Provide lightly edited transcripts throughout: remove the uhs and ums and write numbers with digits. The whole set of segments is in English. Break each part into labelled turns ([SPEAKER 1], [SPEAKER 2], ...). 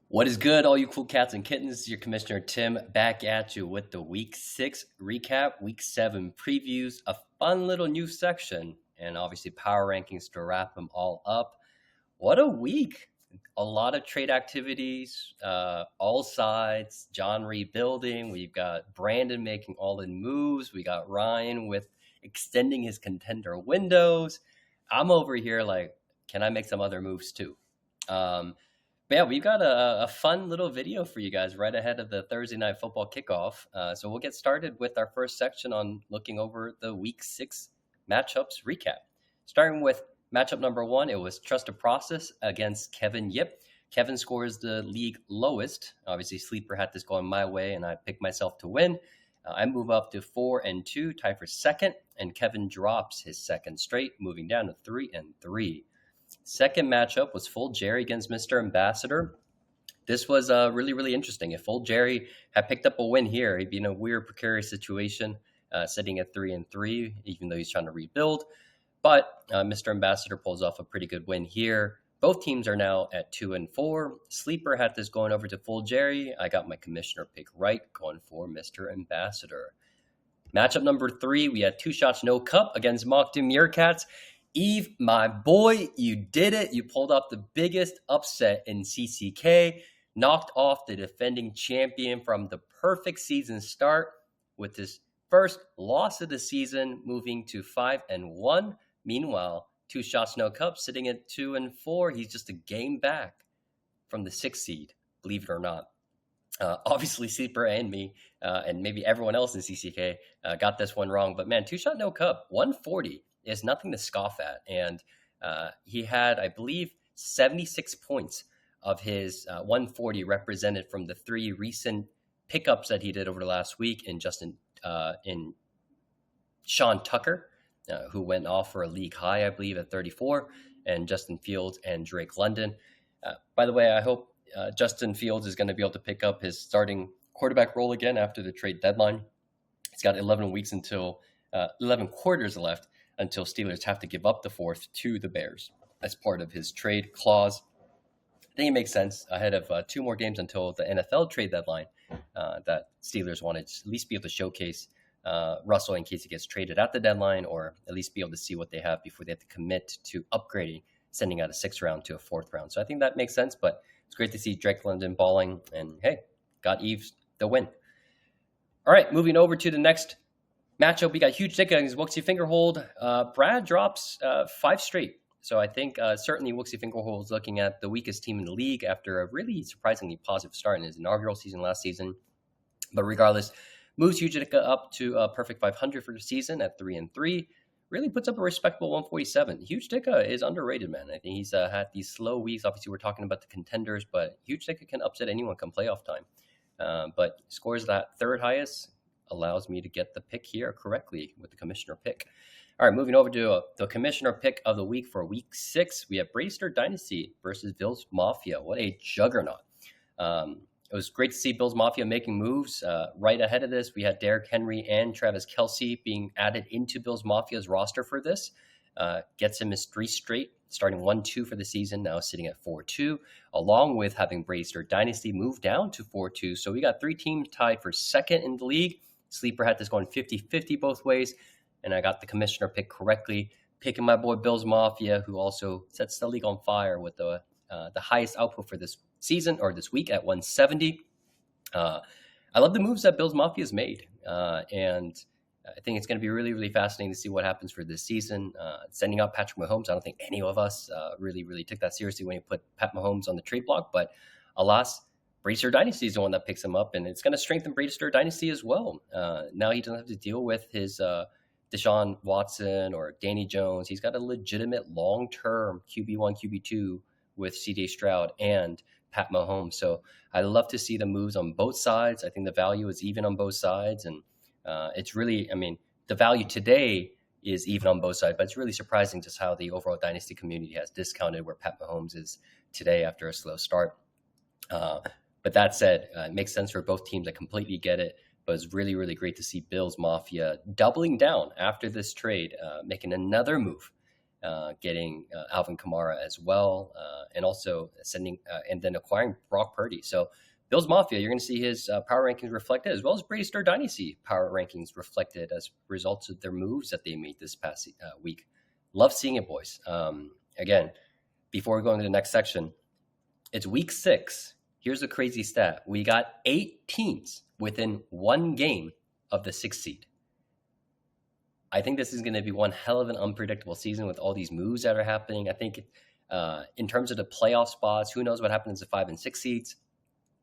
[SPEAKER 1] What is good, all you cool cats and kittens? This is your Commissioner Tim back at you with the Week 6 recap, Week 7 previews, a fun little new section, and obviously power rankings to wrap them all up. What a week! A lot of trade activities, all sides, John rebuilding. We've got Brandon making all-in moves. We got Ryan with extending his contender windows. I'm over here like, can I make some other moves too? But yeah, we've got a fun little video for you guys right ahead of the Thursday night football kickoff. So we'll get started with our first section on looking over the Week 6 matchups recap. Starting with matchup number 1, it was Trust the Process against Kevin Yip. Kevin scores the league lowest. Obviously, Sleeper had this going my way, and I picked myself to win. I move up to 4-2, tie for second, and Kevin drops his second straight, moving down to 3-3. Second matchup was Full Jerry against Mr. Ambassador. This was really, really interesting. If Full Jerry had picked up a win here, he'd be in a weird, precarious situation, sitting at 3-3, even though he's trying to rebuild. But Mr. Ambassador pulls off a pretty good win here. Both teams are now at 2-4. Sleeper had this going over to Full Jerry. I got my commissioner pick right, going for Mr. Ambassador. Matchup number 3, we had Two Shots No Cup against Mocked Meerkats. Eve, my boy, you did it. You pulled off the biggest upset in CCK, knocked off the defending champion from the perfect season start with his first loss of the season, moving to 5-1. Meanwhile, Two Shots No Cup sitting at 2-4. He's just a game back from the 6th seed, believe it or not. Obviously, Sleeper and me, and maybe everyone else in CCK got this one wrong. But man, Two Shot No Cup, 140 is nothing to scoff at. And he had, I believe, 76 points of his 140 represented from the 3 recent pickups that he did over the last week in Sean Tucker, who went off for a league high, I believe, at 34, and Justin Fields and Drake London. By the way, I hope Justin Fields is going to be able to pick up his starting quarterback role again after the trade deadline. He's got 11 quarters left until Steelers have to give up the 4th to the Bears as part of his trade clause. I think it makes sense ahead of 2 more games until the NFL trade deadline that Steelers wanted to at least be able to showcase Russell in case he gets traded at the deadline, or at least be able to see what they have before they have to commit to upgrading, sending out a 6th round to a 4th round. So I think that makes sense, but it's great to see Drake London balling, and hey, got Eves the win. All right, moving over to the next matchup, we got Huge Dick against Wooksy Fingerhold. Brad drops 5 straight. So I think certainly Wooksy Fingerhold is looking at the weakest team in the league after a really surprisingly positive start in his inaugural season last season. But regardless, moves Huge Dick up to a perfect 500 for the season at 3-3. Really puts up a respectable 147. Huge Dicka is underrated, man. I think he's had these slow weeks. Obviously, we're talking about the contenders, but Huge Dicka can upset anyone come playoff time. But scores that 3rd highest, allows me to get the pick here correctly with the commissioner pick. All right, moving over to the commissioner pick of the week for Week 6. We have Bracester Dynasty versus Bills Mafia. What a juggernaut. It was great to see Bills Mafia making moves. Right ahead of this, we had Derrick Henry and Travis Kelce being added into Bills Mafia's roster for this. Gets him his 3 straight, starting 1-2 for the season, now sitting at 4-2, along with having Bracester Dynasty move down to 4-2. So we got 3 teams tied for second in the league. Sleeper had this going 50-50 both ways, and I got the commissioner pick correctly, picking my boy Bills Mafia, who also sets the league on fire with the highest output for this season or this week at 170. I love the moves that Bills Mafia has made, and I think it's going to be really, really fascinating to see what happens for this season. Sending out Patrick Mahomes, I don't think any of us really, really took that seriously when he put Pat Mahomes on the trade block, but alas, Bracester Dynasty is the one that picks him up, and it's going to strengthen Bracester Dynasty as well. Now he doesn't have to deal with his Deshaun Watson or Danny Jones. He's got a legitimate long-term QB1, QB2 with CJ Stroud and Pat Mahomes. So I love to see the moves on both sides. I think the value is even on both sides, and it's really, I mean, the value today is even on both sides, but it's really surprising just how the overall Dynasty community has discounted where Pat Mahomes is today after a slow start. But that said, it makes sense for both teams. I completely get it. But it's really, really great to see Bills Mafia doubling down after this trade, making another move getting Alvin Kamara as well, and also sending and then acquiring Brock Purdy. So Bills Mafia, you're going to see his power rankings reflected, as well as Brady Star Dynasty power rankings reflected as results of their moves that they made this past week. Love seeing it, boys. Again, before we go into the next section, it's week 6. Here's a crazy stat. We got 8 teams within one game of the 6th seed. I think this is going to be one hell of an unpredictable season with all these moves that are happening. I think in terms of the playoff spots, who knows what happens to 5 and 6 seeds,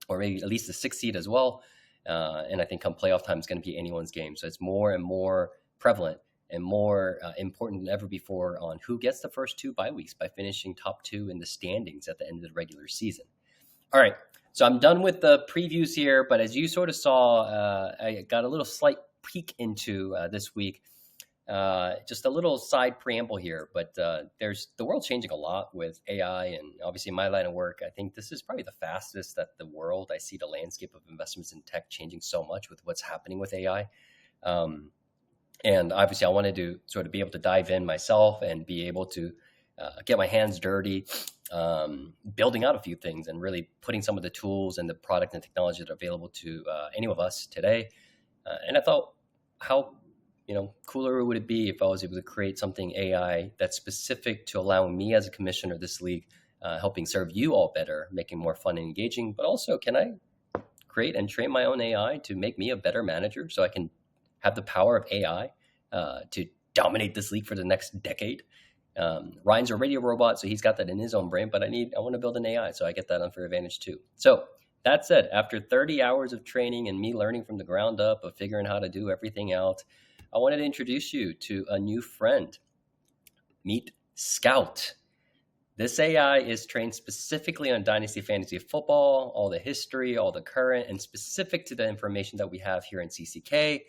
[SPEAKER 1] or maybe at least the 6th seed as well. And I think come playoff time, it's going to be anyone's game. So it's more and more prevalent and more important than ever before on who gets the first 2 bye weeks by finishing top 2 in the standings at the end of the regular season. All right, so I'm done with the previews here, but as you sort of saw, I got a little slight peek into this week. Just a little side preamble here, but there's the world changing a lot with AI, and obviously my line of work, I think this is probably the fastest that the world, I see the landscape of investments in tech changing so much with what's happening with AI. And obviously I wanted to sort of be able to dive in myself and be able to get my hands dirty, building out a few things and really putting some of the tools and the product and technology that are available to any of us today. And I thought, how cooler would it be if I was able to create something AI that's specific to allowing me as a commissioner of this league, helping serve you all better, making more fun and engaging, but also can I create and train my own AI to make me a better manager so I can have the power of AI to dominate this league for the next decade. Ryan's already a robot, so he's got that in his own brain, but I want to build an AI, so I get that unfair advantage too. So that said, after 30 hours of training and me learning from the ground up of figuring how to do everything out, I wanted to introduce you to a new friend. Meet Scout. This AI is trained specifically on Dynasty Fantasy Football, all the history, all the current, and specific to the information that we have here in CCK.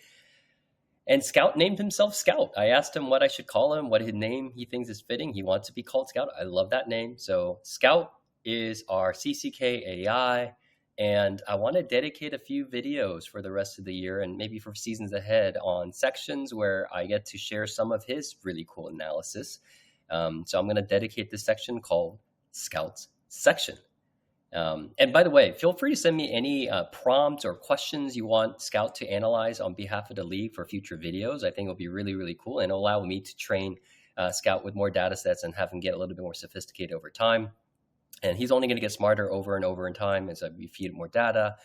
[SPEAKER 1] And Scout named himself Scout. I asked him what I should call him, what his name he thinks is fitting. He wants to be called Scout. I love that name. So Scout is our CCK AI. And I want to dedicate a few videos for the rest of the year and maybe for seasons ahead on sections where I get to share some of his really cool analysis. So I'm going to dedicate this section called Scout's Section. And by the way, feel free to send me any prompts or questions you want Scout to analyze on behalf of the league for future videos. I think it'll be really, really cool and allow me to train Scout with more data sets and have him get a little bit more sophisticated over time. And he's only going to get smarter over and over in time as we feed more data.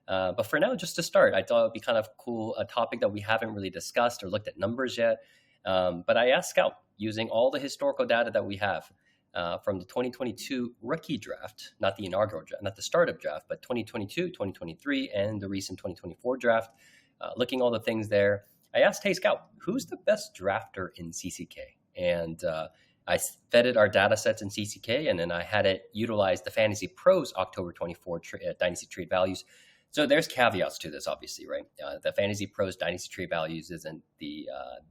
[SPEAKER 1] But for now, just to start, I thought it would be kind of cool, a topic that we haven't really discussed or looked at numbers yet. But I asked Scout, using all the historical data that we have from the 2022 rookie draft, not the inaugural draft, not the startup draft, but 2022, 2023, and the recent 2024 draft, looking all the things there. I asked, hey, Scout, who's the best drafter in CCK? And I vetted our data sets in CCK, and then I had it utilize the Fantasy Pros October 24 Dynasty Trade Values. So there's caveats to this, obviously, right? The Fantasy Pros Dynasty Trade Values isn't the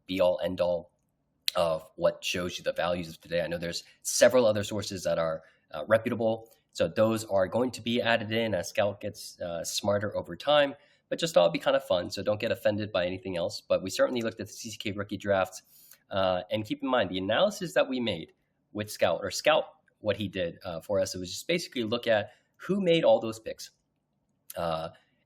[SPEAKER 1] be-all, end-all of what shows you the values of today. I know there's several other sources that are reputable. So those are going to be added in as Scout gets smarter over time. But just thought it'd be kind of fun, so don't get offended by anything else. But we certainly looked at the CCK rookie drafts. And keep in mind, the analysis that we made with Scout, or Scout, what he did for us, it was just basically look at who made all those picks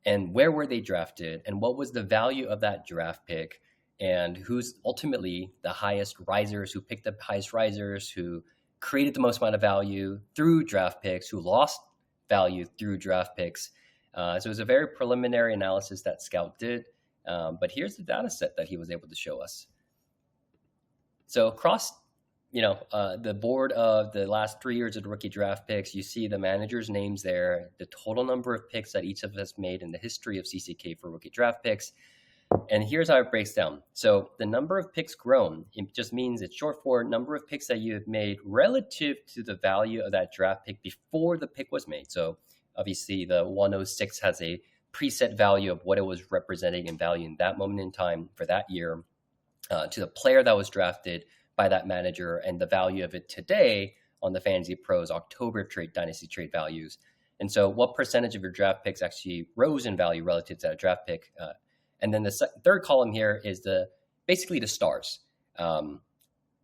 [SPEAKER 1] and where were they drafted and what was the value of that draft pick and who's ultimately the highest risers, who picked the highest risers, who created the most amount of value through draft picks, who lost value through draft picks. So it was a very preliminary analysis that Scout did. But here's the data set that he was able to show us. So across, the board of the last 3 years of the rookie draft picks, you see the managers' names there, the total number of picks that each of us made in the history of CCK for rookie draft picks. And here's how it breaks down. So the number of picks grown, it just means it's short for number of picks that you have made relative to the value of that draft pick before the pick was made. So obviously the 106 has a preset value of what it was representing in value in that moment in time for that year. To the player that was drafted by that manager and the value of it today on the Fantasy Pros October Dynasty Trade Values. And so what percentage of your draft picks actually rose in value relative to that draft pick? And then the third column here is basically the stars.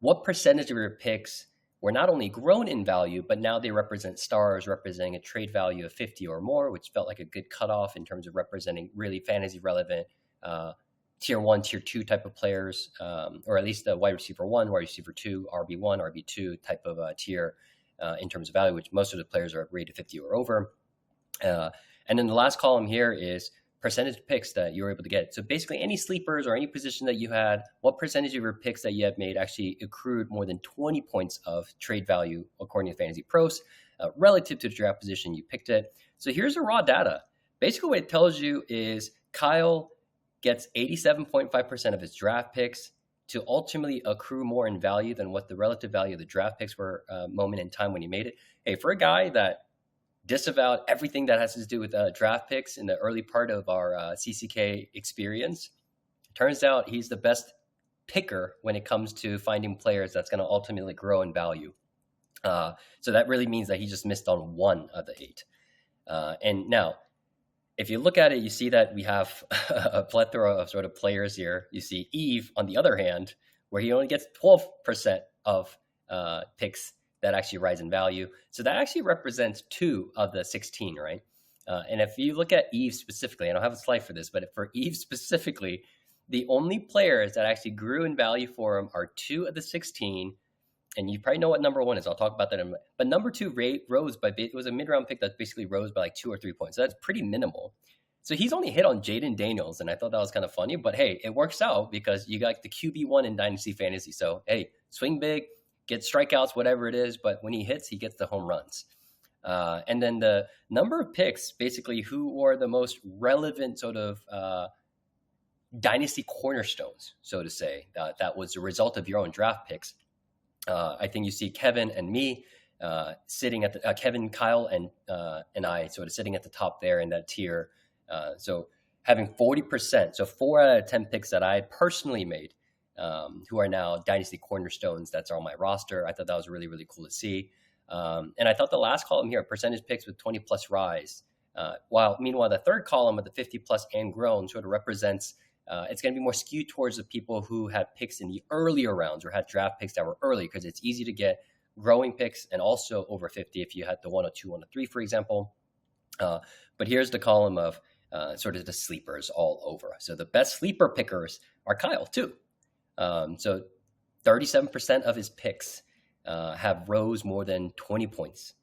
[SPEAKER 1] what percentage of your picks were not only grown in value, but now they represent stars representing a trade value of 50 or more, which felt like a good cutoff in terms of representing really fantasy relevant tier 1, tier 2 type of players, or at least the wide receiver 1, wide receiver 2, RB1, RB2 type of tier in terms of value, which most of the players are rated 50 or over. And then the last column here is percentage picks that you were able to get. So basically any sleepers or any position that you had, what percentage of your picks that you have made actually accrued more than 20 points of trade value according to Fantasy Pros relative to the draft position you picked it. So here's the raw data. Basically what it tells you is Kyle gets 87.5% of his draft picks to ultimately accrue more in value than what the relative value of the draft picks were moment in time when he made it. Hey, for a guy that disavowed everything that has to do with draft picks in the early part of our CCK experience, turns out he's the best picker when it comes to finding players that's going to ultimately grow in value. So that really means that he just missed on 1 of the 8. And now, if you look at it, you see that we have a plethora of sort of players here. You see Eve, on the other hand, where he only gets 12% of picks that actually rise in value. So that actually represents 2 of the 16, right? And if you look at Eve specifically, I don't have a slide for this, but for Eve specifically, the only players that actually grew in value for him are 2 of the 16. And you probably know what number 1 is. I'll talk about that in a minute. But number 2 rose by, it was a mid-round pick that basically rose by like 2 or 3 points. So that's pretty minimal. So he's only hit on Jaden Daniels, and I thought that was kind of funny. But hey, it works out because you got the QB1 in Dynasty Fantasy. So hey, swing big, get strikeouts, whatever it is. But when he hits, he gets the home runs. And then the number of picks, basically who are the most relevant sort of Dynasty cornerstones, so to say, that was a result of your own draft picks. I think you see Kevin and me sitting at the Kevin, Kyle, and I sort of sitting at the top there in that tier. So having 40%, so 4 out of 10 picks that I personally made, who are now Dynasty cornerstones that's on my roster. I thought that was really, really cool to see. And I thought the last column here, percentage picks with 20 plus rise, meanwhile, the third column of the 50 plus and grown sort of represents it's going to be more skewed towards the people who had picks in the earlier rounds or had draft picks that were early, because it's easy to get growing picks and also over 50 if you had the 102, 103, for example. But here's the column of sort of the sleepers all over. So the best sleeper pickers are Kyle too. So 37% of his picks have rose more than 20 points.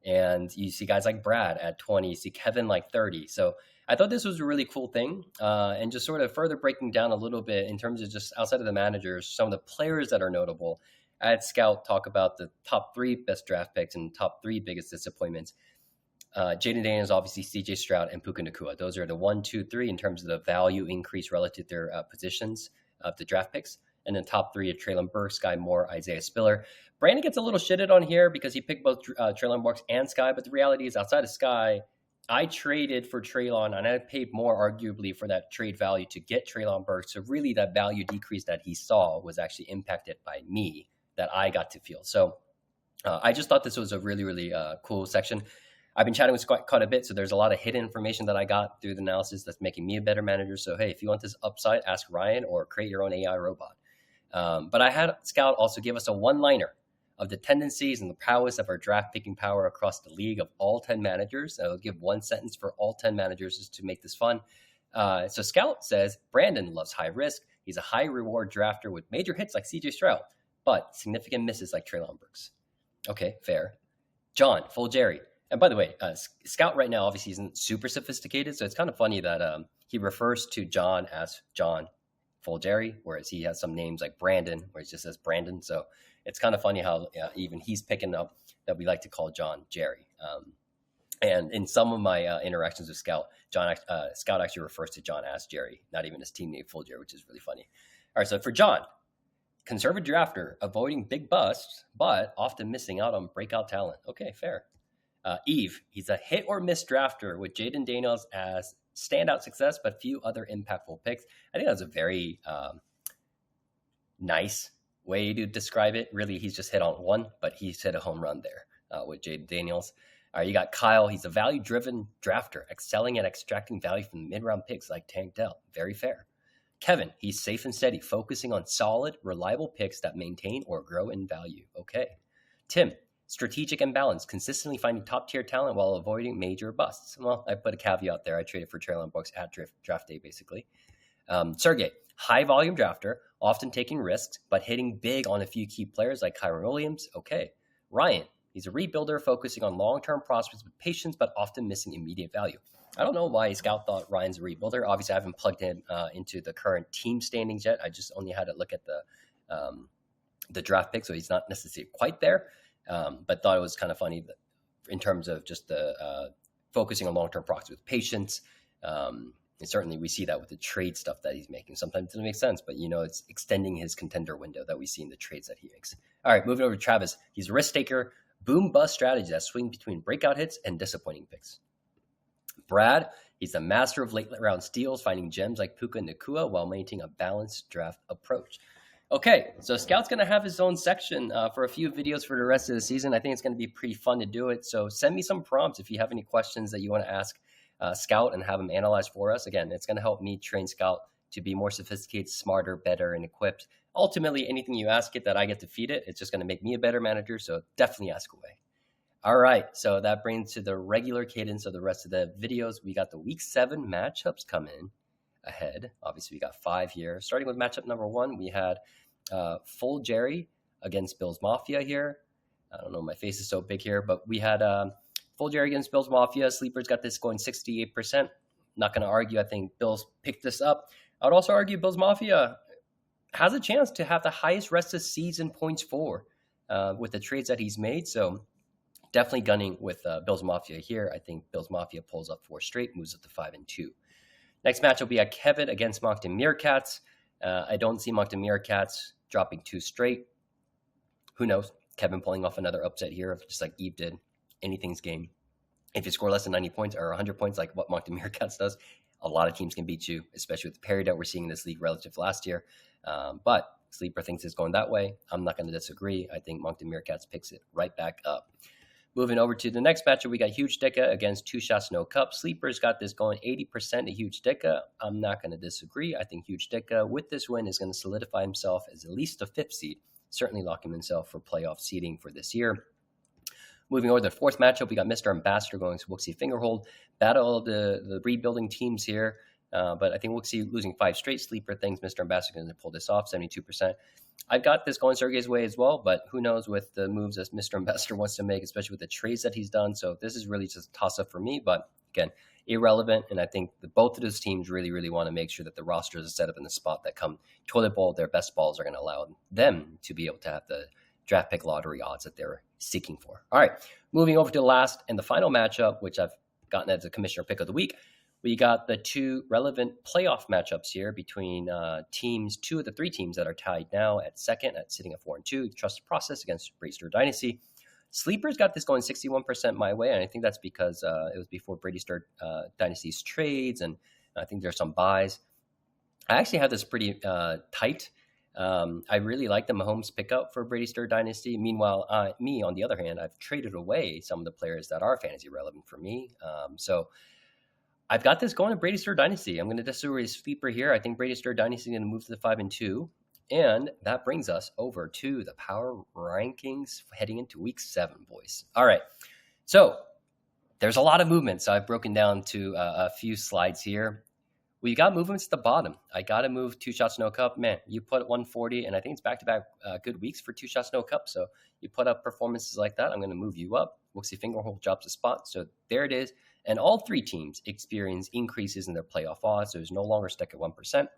[SPEAKER 1] And you see guys like Brad at 20, you see Kevin like 30. So I thought this was a really cool thing, and just sort of further breaking down a little bit in terms of just outside of the managers, some of the players that are notable. I had Scout talk about the top 3 best draft picks and top 3 biggest disappointments. Jaden Daniels, obviously CJ Stroud, and Puka Nacua. Those are the 1, 2, 3 in terms of the value increase relative to their positions of the draft picks. And then top 3 are Traylon Burks, Sky Moore, Isaiah Spiller. Brandon gets a little shitted on here because he picked both Traylon Burks and Sky, but the reality is outside of Sky, I traded for Traylon, and I paid more arguably for that trade value to get Traylon Burks. So really that value decrease that he saw was actually impacted by me that I got to feel. So I just thought this was a really, really cool section. I've been chatting with Scott quite a bit, so there's a lot of hidden information that I got through the analysis that's making me a better manager. So hey, if you want this upside, ask Ryan or create your own AI robot. But I had Scout also give us a one-liner of the tendencies and the prowess of our draft picking power across the league of all 10 managers. I'll give one sentence for all 10 managers just to make this fun. So Scout says, Brandon loves high risk. He's a high reward drafter with major hits like CJ Stroud, but significant misses like Traylon Burks. Okay, fair. John, full Jerry. And by the way, Scout right now obviously isn't super sophisticated, so it's kind of funny that he refers to John as John full Jerry, whereas he has some names like Brandon, where it just says Brandon. So it's kind of funny how even he's picking up that we like to call John Jerry. And in some of my interactions with Scout, Scout actually refers to John as Jerry, not even his teammate full Jerry, which is really funny. All right, so for John, conservative drafter, avoiding big busts, but often missing out on breakout talent. Okay, fair. Eve, he's a hit or miss drafter with Jaden Daniels as standout success, but few other impactful picks. I think that's a very nice way to describe it. Really, he's just hit on one, but he's hit a home run there with Jaden Daniels. You got Kyle. He's a value-driven drafter, excelling at extracting value from mid-round picks like Tank Dell. Very fair. Kevin, he's safe and steady, focusing on solid, reliable picks that maintain or grow in value. Okay. Tim, strategic and balanced, consistently finding top tier talent while avoiding major busts. Well, I put a caveat there. I traded for Traylon Brooks at draft day, basically. Sergey, high volume drafter, often taking risks, but hitting big on a few key players like Kyron Williams. Okay. Ryan, he's a rebuilder focusing on long-term prospects with patience, but often missing immediate value. I don't know why Scout thought Ryan's a rebuilder. Obviously, I haven't plugged him into the current team standings yet. I just only had to look at the draft pick, so he's not necessarily quite there, but thought it was kind of funny that in terms of just the focusing on long-term prospects with patience. And certainly we see that with the trade stuff that he's making. Sometimes it doesn't make sense, but it's extending his contender window that we see in the trades that he makes. All right, moving over to Travis. He's a risk taker, boom bust strategy that swing between breakout hits and disappointing picks. Brad, he's a master of late round steals, finding gems like Puka Nacua while maintaining a balanced draft approach. Okay, so Scout's going to have his own section for a few videos for the rest of the season. I think it's going to be pretty fun to do it. So send me some prompts if you have any questions that you want to ask Scout and have him analyze for us. Again, it's going to help me train Scout to be more sophisticated, smarter, better, and equipped. Ultimately, anything you ask it that I get to feed it, it's just going to make me a better manager. So definitely ask away. All right, so that brings to the regular cadence of the rest of the videos. We got the Week 7 matchups coming ahead. Obviously, we got 5 here. Starting with matchup number 1, we had Full Jerry against Bills Mafia here. I don't know, my face is so big here, but we had Full Jerry against Bills Mafia. Sleepers got this going 68%. Not going to argue. I think Bills picked this up. I would also argue Bills Mafia has a chance to have the highest rest of season points for with the trades that he's made. So definitely gunning with Bills Mafia here. I think Bills Mafia pulls up 4 straight, moves up to 5-2. Next matchup, we had Kevin against Moncton Meerkats. I don't see Moncton Meerkats dropping 2 straight. Who knows? Kevin pulling off another upset here, just like Eve did. Anything's game. If you score less than 90 points or 100 points, like what Moncton Meerkats does, a lot of teams can beat you, especially with the parity that we're seeing in this league relative to last year. But Sleeper thinks it's going that way. I'm not going to disagree. I think Moncton Meerkats picks it right back up. Moving over to the next matchup, we got Huge Dicka against Two Shots No Cup. Sleepers got this going 80% to Huge Dicka. I'm not going to disagree. I think Huge Dicka, with this win, is going to solidify himself as at least a 5th seed, certainly locking himself for playoff seeding for this year. Moving over to the 4th matchup, we got Mr. Ambassador going to Wooksy Fingerhold. Battle of the rebuilding teams here. But I think Wooksy losing 5 straight. Sleeper thinks Mr. Ambassador is going to pull this off, 72%. I've got this going Sergey's way as well, but who knows with the moves that Mr. Ambassador wants to make, especially with the trades that he's done. So this is really just a toss-up for me. But again, irrelevant. And I think both of those teams really, really want to make sure that the rosters are set up in the spot that come toilet bowl, their best balls are going to allow them to be able to have the draft pick lottery odds that they're seeking for. All right, moving over to the last and the final matchup, which I've gotten as a commissioner pick of the week. We got the 2 relevant playoff matchups here between teams, 2 of the 3 teams that are tied now at second, at sitting at 4-2. Trust the process against Brady Stir Dynasty. Sleepers got this going 61% my way, and I think that's because it was before Brady Stir Dynasty's trades, and I think there's some buys. I actually have this pretty tight. I really like the Mahomes pickup for Brady Stir Dynasty. Meanwhile, me, on the other hand, I've traded away some of the players that are fantasy relevant for me. So I've got this going to Brady Stir Dynasty. I'm going to disagree with Sleeper here. I think Brady Stir Dynasty is going to move to the 5-2. And that brings us over to the power rankings heading into Week 7, boys. All right. So there's a lot of movement. So I've broken down to a few slides here. We got movements at the bottom. I got to move Two Shots No Cup. Man, you put 140, and I think it's back-to-back good weeks for Two Shots No Cup. So you put up performances like that, I'm going to move you up. Wooksy Fingerhold drops a spot. So there it is. And all 3 teams experience increases in their playoff odds. So it's no longer stuck at 1%.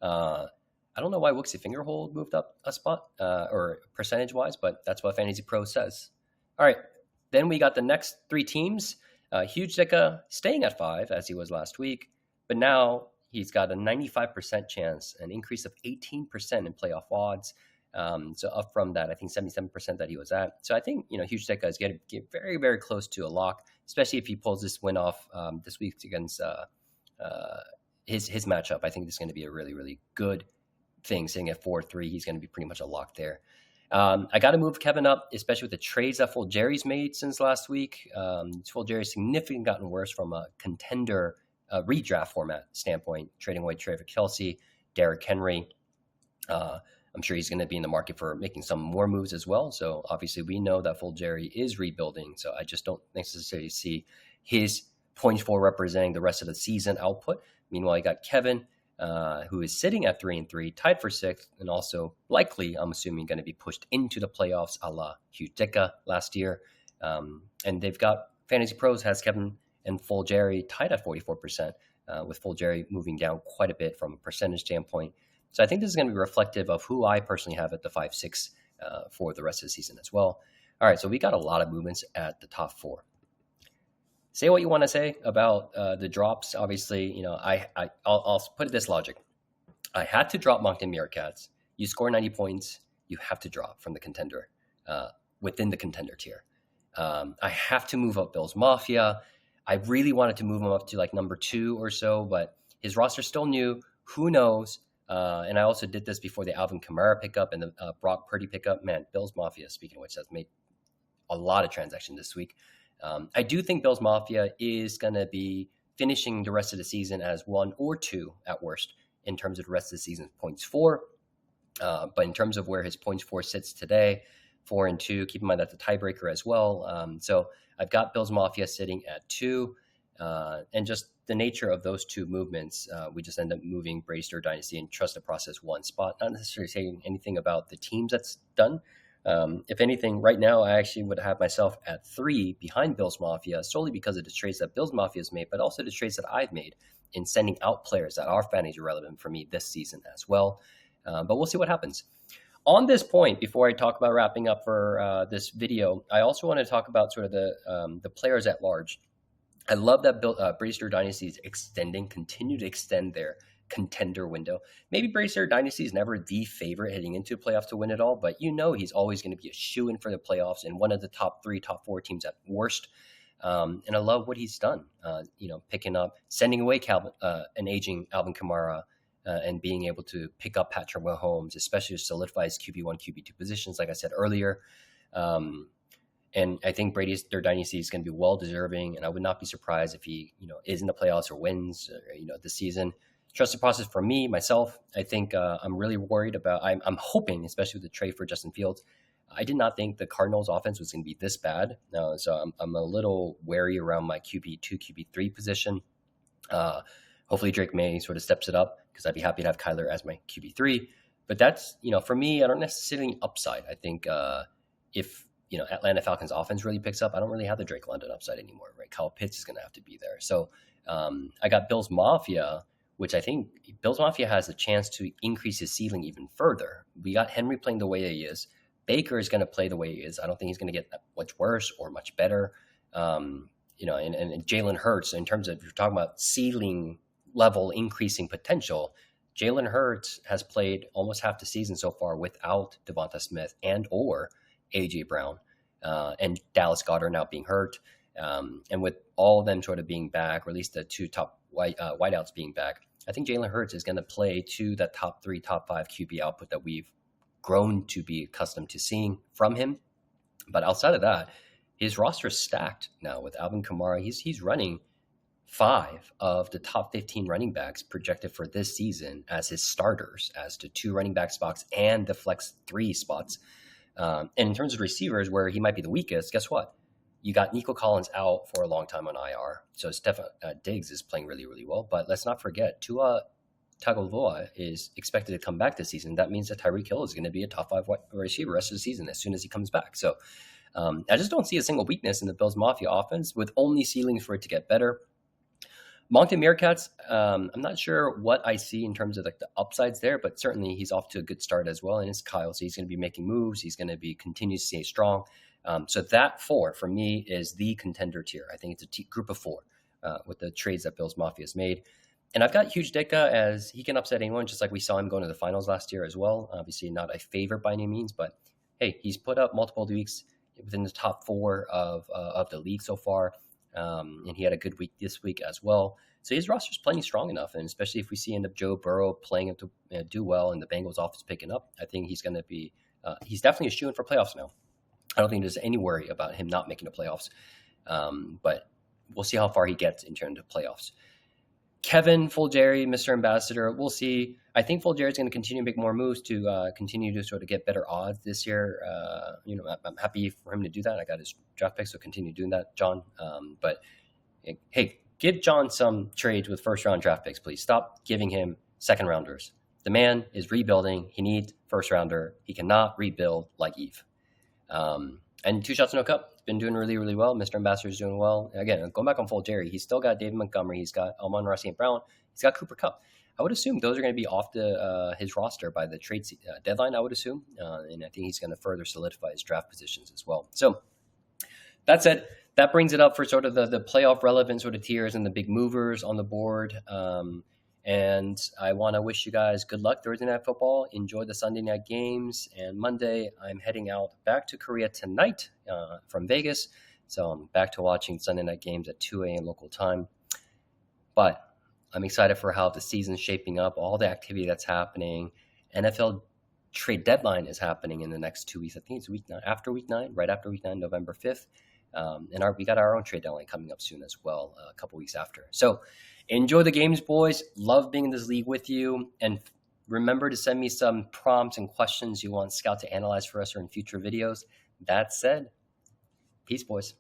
[SPEAKER 1] I don't know why Wooksy Fingerhold moved up a spot or percentage-wise, but that's what Fantasy Pro says. All right. Then we got the next 3 teams. Huge Dicka staying at 5, as he was last week. But now he's got a 95% chance, an increase of 18% in playoff odds. So up from that, I think 77% that he was at. So I think, Huge Dicka is going to get very, very close to a lock, especially if he pulls this win off this week against his matchup. I think this is going to be a really, really good thing. Sitting at 4-3, he's going to be pretty much a lock there. I got to move Kevin up, especially with the trades that Full Jerry's made since last week. Full Jerry's significantly gotten worse from a contender redraft format standpoint, trading away Trevor Kelsey, Derrick Henry. I'm sure he's going to be in the market for making some more moves as well. So obviously we know that Fulgeri is rebuilding. So I just don't necessarily see his points for representing the rest of the season output. Meanwhile, you got Kevin, who is sitting at 3-3, tied for sixth, and also likely, I'm assuming, going to be pushed into the playoffs a la Hutica last year. And they've got Fantasy Pros has Kevin and Fulgeri tied at 44%, with Fulgeri moving down quite a bit from a percentage standpoint. So I think this is going to be reflective of who I personally have at the 5-6 for the rest of the season as well. All right, so we got a lot of movements at the top four. Say what you want to say about the drops. Obviously, I'll put it this logic. I had to drop Moncton Meerkats. You score 90 points, you have to drop from the contender, within the contender tier. I have to move up Bills Mafia. I really wanted to move him up to like number 2 or so, but his roster's still new. Who knows? And I also did this before the Alvin Kamara pickup and the Brock Purdy pickup. Man, Bills Mafia, speaking of which, has made a lot of transactions this week. I do think Bills Mafia is going to be finishing the rest of the season as 1 or 2 at worst in terms of the rest of the season's points for. But in terms of where his points for sits today, 4-2, keep in mind that's a tiebreaker as well. So I've got Bills Mafia sitting at 2. And just the nature of those two movements, we just end up moving Bracer Dynasty and Trust the Process 1 spot. Not necessarily saying anything about the teams that's done. If anything, right now I actually would have myself at 3 behind Bills Mafia, solely because of the trades that Bills Mafia has made, but also the trades that I've made in sending out players that are fantasy relevant for me this season as well. But we'll see what happens. On this point, before I talk about wrapping up for this video, I also want to talk about sort of the players at large. I love that Bracer Dynasty is continue to extend their contender window. Maybe Bracer Dynasty is never the favorite heading into playoffs to win it all, but he's always going to be a shoo-in for the playoffs and one of the top 3, top 4 teams at worst. And I love what he's done, picking up, sending away an aging Alvin Kamara, and being able to pick up Patrick Mahomes, especially to solidify his QB1, QB2 positions, like I said earlier. And I think their dynasty is going to be well deserving, and I would not be surprised if he, is in the playoffs or wins, this season. Trust the process for me, myself. I think I'm really worried about. I'm hoping, especially with the trade for Justin Fields. I did not think the Cardinals' offense was going to be this bad. So I'm a little wary around my QB2, QB3 position. Hopefully Drake May sort of steps it up, because I'd be happy to have Kyler as my QB3. But that's, for me, I don't necessarily upside. I think if Atlanta Falcons offense really picks up, I don't really have the Drake London upside anymore, right? Kyle Pitts is going to have to be there. So I got Bills Mafia, which I think Bills Mafia has a chance to increase his ceiling even further. We got Henry playing the way he is. Baker is going to play the way he is. I don't think he's going to get much worse or much better. And Jalen Hurts, in terms of, if you're talking about ceiling level increasing potential, Jalen Hurts has played almost half the season so far without Devonta Smith and or A.J. Brown, and Dallas Goedert now being hurt. And with all of them sort of being back, or at least the 2 top wideouts being back, I think Jalen Hurts is going to play to that top 3, top 5 QB output that we've grown to be accustomed to seeing from him. But outside of that, his roster is stacked now with Alvin Kamara. He's running 5 of the top 15 running backs projected for this season as his starters, as to 2 running back spots and the flex 3 spots. And in terms of receivers, where he might be the weakest, guess what? You got Nico Collins out for a long time on IR. So Stefan Diggs is playing really, really well. But let's not forget, Tua Tagovailoa is expected to come back this season. That means that Tyreek Hill is going to be a top 5 receiver rest of the season as soon as he comes back. So I just don't see a single weakness in the Bills Mafia offense, with only ceilings for it to get better. Moncton Meerkats, I'm not sure what I see in terms of the upsides there, but certainly he's off to a good start as well. And it's Kyle, so he's going to be making moves. He's going to be continue to stay strong. So that 4 for me is the contender tier. I think it's a group of 4 with the trades that Bills Mafia has made. And I've got Huge Dicka, as he can upset anyone, just like we saw him going to the finals last year as well. Obviously not a favorite by any means, but hey, he's put up multiple weeks within the top 4 of the league so far. And he had a good week this week as well. So his roster's plenty strong enough, and especially if we see Joe Burrow playing him to do well and the Bengals offense picking up, I think he's going to be he's definitely a shoo-in for playoffs now. I don't think there's any worry about him not making the playoffs, but we'll see how far he gets in terms of playoffs. Kevin Fulgeri, Mr. Ambassador, we'll see. I think Fulgeri is going to continue to make more moves to continue to sort of get better odds this year. I'm happy for him to do that. I got his draft pick, so continue doing that, John. But hey, give John some trades with first-round draft picks, please. Stop giving him second-rounders. The man is rebuilding. He needs first-rounder. He cannot rebuild like Eve. And 2 shots, no cup. Been doing really, really well. Mr. Ambassador is doing well. Again, going back on Fulgeri, he's still got David Montgomery. He's got Amon-Ra St. Brown. He's got Cooper Kupp. I would assume those are going to be off his roster by the trade deadline, I would assume. And I think he's going to further solidify his draft positions as well. So that said, that brings it up for sort of the playoff relevant sort of tiers and the big movers on the board. And I want to wish you guys good luck Thursday Night Football. Enjoy the Sunday night games. And Monday, I'm heading out back to Korea tonight from Vegas. So I'm back to watching Sunday night games at 2 a.m. local time. But I'm excited for how the season's shaping up, all the activity that's happening. NFL trade deadline is happening in the next 2 weeks. I think it's week 9, after week 9, right after week 9, November 5th. And we got our own trade deadline coming up soon as well, a couple weeks after. So enjoy the games, boys. Love being in this league with you. And remember to send me some prompts and questions you want Scout to analyze for us or in future videos. That said, peace, boys.